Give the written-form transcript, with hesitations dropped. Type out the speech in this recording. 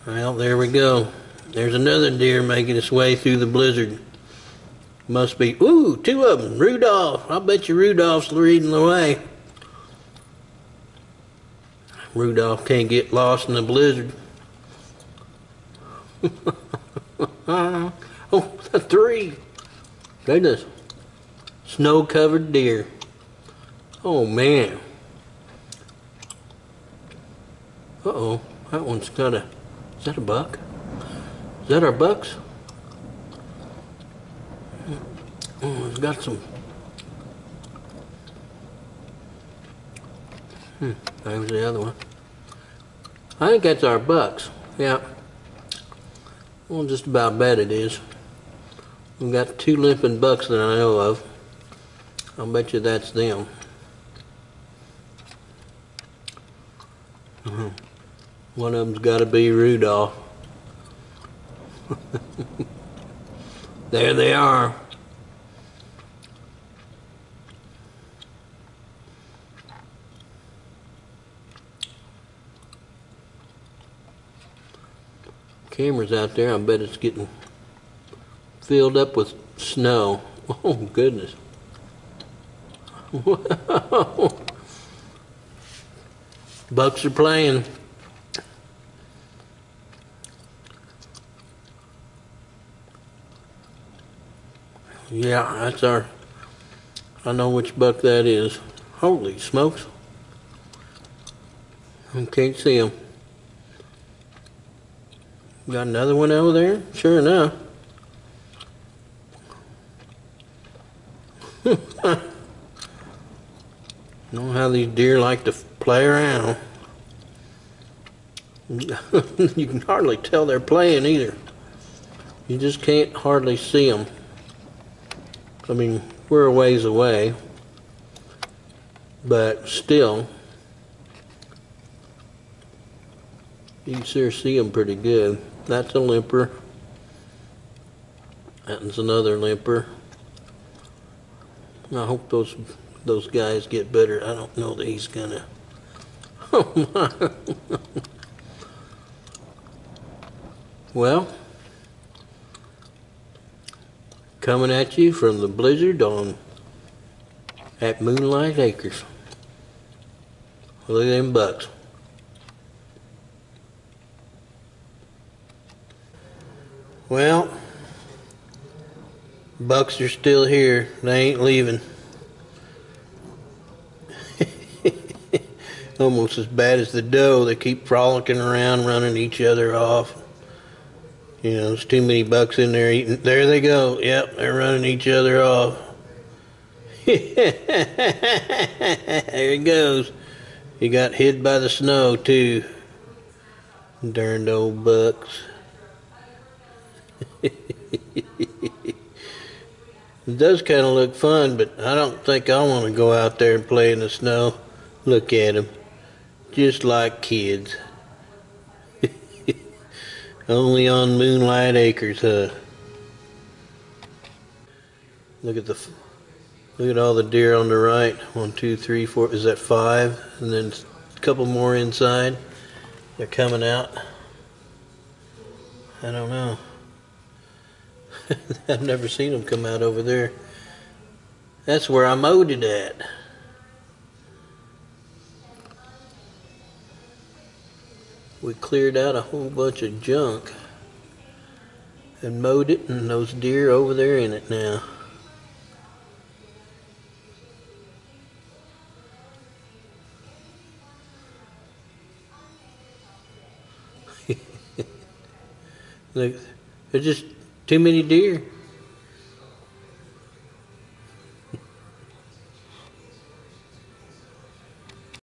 Well, there we go. There's another deer making its way through the blizzard. Must be, ooh, two of them. Rudolph. I bet you Rudolph's leading the way. Rudolph can't get lost in the blizzard. Oh, three. Goodness. Snow-covered deer. Oh, man. Uh-oh. That one's got a... Is that a buck? Is that our bucks? Oh, it's got some... There's the other one. I think that's our bucks. Yeah. Well, just about bet it is. We've got two limping bucks that I know of. I'll bet you that's them. One of them's got to be Rudolph. There they are. Camera's out there. I bet it's getting filled up with snow. Oh, goodness. Wow. Bucks are playing. Yeah, that's our... I know which buck that is. Holy smokes. I can't see him. Got another one over there? Sure enough. Know how these deer like to play around. You can hardly tell they're playing either. You just can't hardly see them. I mean, we're a ways away, but still, you can sure see them pretty good. That's a limper. That's another limper. I hope those guys get better. I don't know that he's gonna. Oh my. Well, coming at you from the blizzard at Moonlight Acres. Look at them bucks. Well, bucks are still here. They ain't leaving. Almost as bad as the doe. They keep frolicking around, running each other off. You know, there's too many bucks in there eating. There they go. Yep, they're running each other off. There he goes. He got hid by the snow, too. Darned old bucks. It does kind of look fun, but I don't think I want to go out there and play in the snow. Look at them. Just like kids. Only on Moonlight Acres, huh? Look at all the deer on the right. 1, 2, 3, 4. Is that 5? And then a couple more inside. They're coming out. I don't know. I've never seen them come out over there. That's where I mowed it at. We cleared out a whole bunch of junk and mowed it, and those deer over there in it now. Look, there's just too many deer.